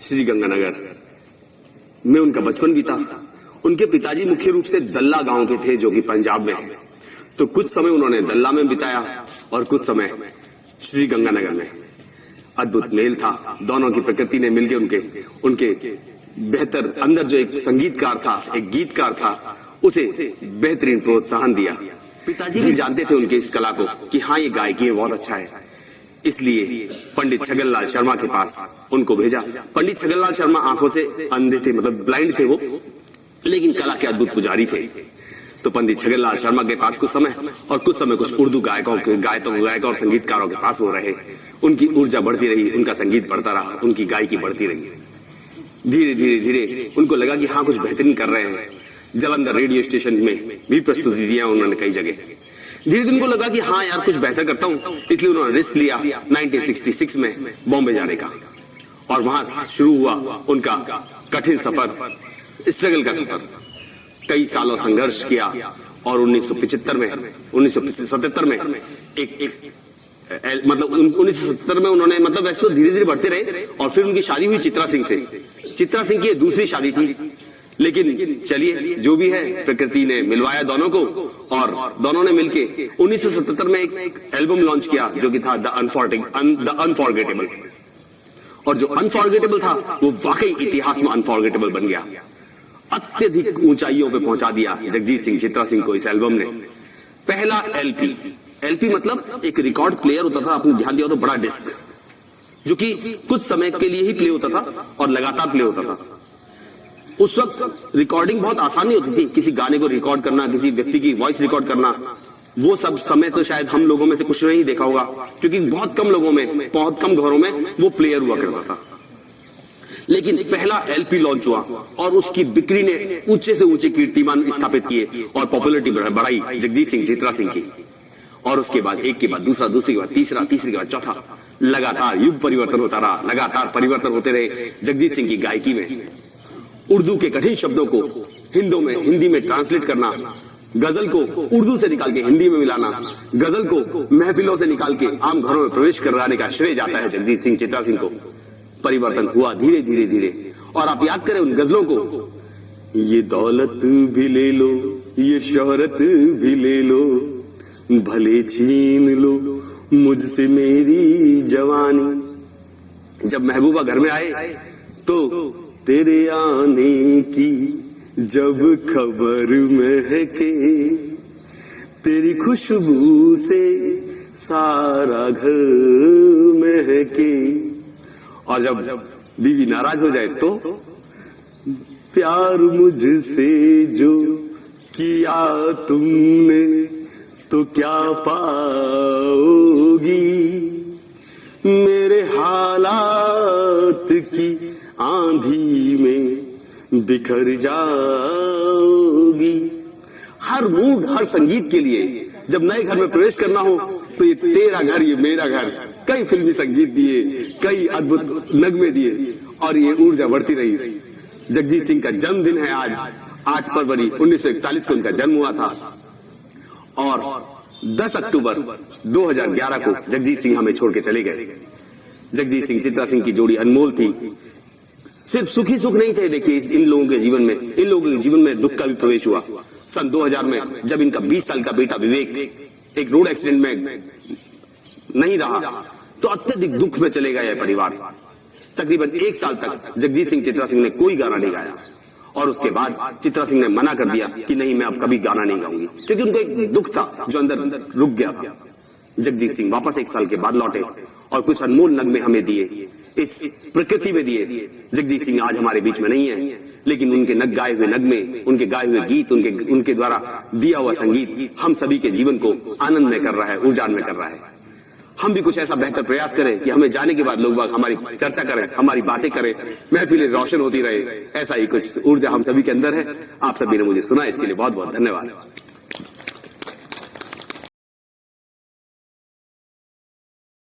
श्री गंगानगर में उनका बचपन बीता। उनके पिताजी मुख्य रूप से दल्ला गांव के थे जो कि पंजाब में है, तो कुछ समय उन्होंने दल्ला में बिताया और कुछ समय श्री गंगानगर में। अद्भुत मेल था, दोनों की प्रकृति ने मिलकर उनके बेहतर अंदर जो एक संगीतकार था, एक गीतकार था, उसे बेहतरीन प्रोत्साहन दिया। पिताजी भी जानते थे उनके इस कला को कि हाँ ये गायकी में बहुत अच्छा है, इसलिए पंडित छगनलाल शर्मा के पास उनको भेजा। पंडित छगनलाल शर्मा आंखों से अंधे थे, मतलब ब्लाइंड थे वो, लेकिन कला के अद्भुत पुजारी थे। तो पंडित छगनलाल शर्मा के पास कुछ समय और कुछ समय कुछ उर्दू गायकों और संगीतकारों के पास वो रहे। उनकी ऊर्जा बढ़ती रही, उनका संगीत बढ़ता रहा, उनकी गायकी बढ़ती रही। धीरे धीरे धीरे उनको लगा कि हाँ कुछ बेहतरीन कर रहे हैं। जालंधर रेडियो स्टेशन में भी प्रस्तुति दिया उन्होंने कई जगह। धीरे धीरे उनको लगा कि हाँ यार कुछ बेहतर करता हूं, इसलिए उन्होंने रिस्क लिया 1966 में बॉम्बे जाने का, और वहां शुरू हुआ उनका कठिन सफर, स्ट्रगल का सफर। कई सालों संघर्ष किया और 1977 में मतलब 1977 में उन्होंने, मतलब वैसे तो धीरे धीरे बढ़ते रहे, और फिर उनकी शादी हुई चित्रा सिंह से। चित्रा सिंह की दूसरी शादी थी, लेकिन चलिए जो भी है, प्रकृति ने मिलवाया दोनों को, और दोनों ने मिलके 1977 में एक एल्बम लॉन्च किया जो कि था द अनफॉरगेटेबल। और जो अनफॉरगेटेबल था वो वाकई इतिहास में अनफॉरगेटेबल बन गया। अत्यधिक ऊंचाइयों पे पहुंचा दिया जगजीत सिंह चित्रा सिंह को इस एल्बम ने। पहला एलपी मतलब एक रिकॉर्ड प्लेयर होता था, आपने ध्यान दिया तो बड़ा डिस्क, जो कि कुछ समय के लिए ही प्ले होता था और लगातार प्ले होता था। उस वक्त रिकॉर्डिंग बहुत आसान नहीं होती थी, किसी गाने को रिकॉर्ड करना, किसी व्यक्ति की वॉइस रिकॉर्ड करना, वो सब समय तो शायद हम लोगों में से कुछ नहीं देखा होगा, क्योंकि बहुत कम लोगों में, बहुत कम घरों में वो प्लेयर हुआ करता था। लेकिन पहला एलपी लॉन्च हुआ और उसकी बिक्री ने ऊंचे से ऊंचे कीर्तिमान स्थापित किए और पॉपुलैरिटी बढ़ाई जगजीत सिंह चित्रा सिंह की। और उसके बाद एक के बाद दूसरा, दूसरे के बाद तीसरा, तीसरे के बाद चौथा, लगातार युग परिवर्तन होता रहा, लगातार परिवर्तन होते रहे जगजीत सिंह की गायकी में। उर्दू के कठिन शब्दों को हिंदी में ट्रांसलेट करना, गजल को उर्दू से निकाल के हिंदी में मिलाना, गजल को महफिलों से निकाल के आम घरों में प्रवेश कराने का श्रेय जाता है जगजीत सिंह चित्रा सिंह को। परिवर्तन हुआ धीरे धीरे धीरे, और आप याद करें उन गजलों को, ये दौलत भी ले लो, ये शोहरत भी ले लो, भले छीन लो मुझसे मेरी जवानी। जब महबूबा घर में आए तो तेरे आने की जब खबर महके, तेरी खुशबू से सारा घर महके। और जब बीवी नाराज हो जाए तो प्यार मुझसे जो किया तुमने तो क्या पाओगी, मेरे हालात की आंधी में बिखर जाओगी। हर मूड, हर संगीत के लिए जब नए घर में प्रवेश करना हो तो ये तेरा घर, ये मेरा घर, कई फिल्मी संगीत दिए, कई अद्भुत नगमे दिए, और ये ऊर्जा बढ़ती रही। जगजीत सिंह का जन्मदिन है आज, 8 फरवरी 1941 को उनका जन्म हुआ था, और 10 अक्टूबर 2011 को जगजीत सिंह हमें छोड़ के चले गए। जगजीत सिंह चित्रा सिंह की जोड़ी अनमोल थी। सिर्फ सुखी सुख नहीं थे, देखिए इन लोगों के जीवन में दुख का भी प्रवेश हुआ। सन 2000 में जब इनका 20 साल का बेटा विवेक एक रोड एक्सीडेंट में नहीं रहा तो अत्यधिक दुख में चले गए परिवार। तकरीबन 1 साल तक जगजीत सिंह चित्रा सिंह ने कोई गाना नहीं गाया, और उसके बाद चित्रा सिंह ने मना कर दिया कि नहीं मैं अब कभी गाना नहीं गाऊंगी, क्योंकि उनको एक दुख था जो अंदर रुक गया था। जगजीत सिंह वापस 1 साल के बाद लौटे और कुछ अनमोल नगमे हमें दिए, इस प्रकृति में दिए। जगजीत सिंह आज हमारे बीच में नहीं है, लेकिन उनके गाए हुए नगमे, उनके गाए हुए गीत, उनके द्वारा दिया हुआ संगीत हम सभी के जीवन को आनंद में कर रहा है, ऊर्जा में कर रहा है। हम भी कुछ ऐसा बेहतर प्रयास करें कि हमें जाने के बाद लोग हमारी चर्चा करें, हमारी बातें करें, महफिलें रोशन होती रहे। ऐसा ही कुछ ऊर्जा हम सभी के अंदर है। आप सभी ने मुझे सुना, इसके लिए बहुत बहुत धन्यवाद।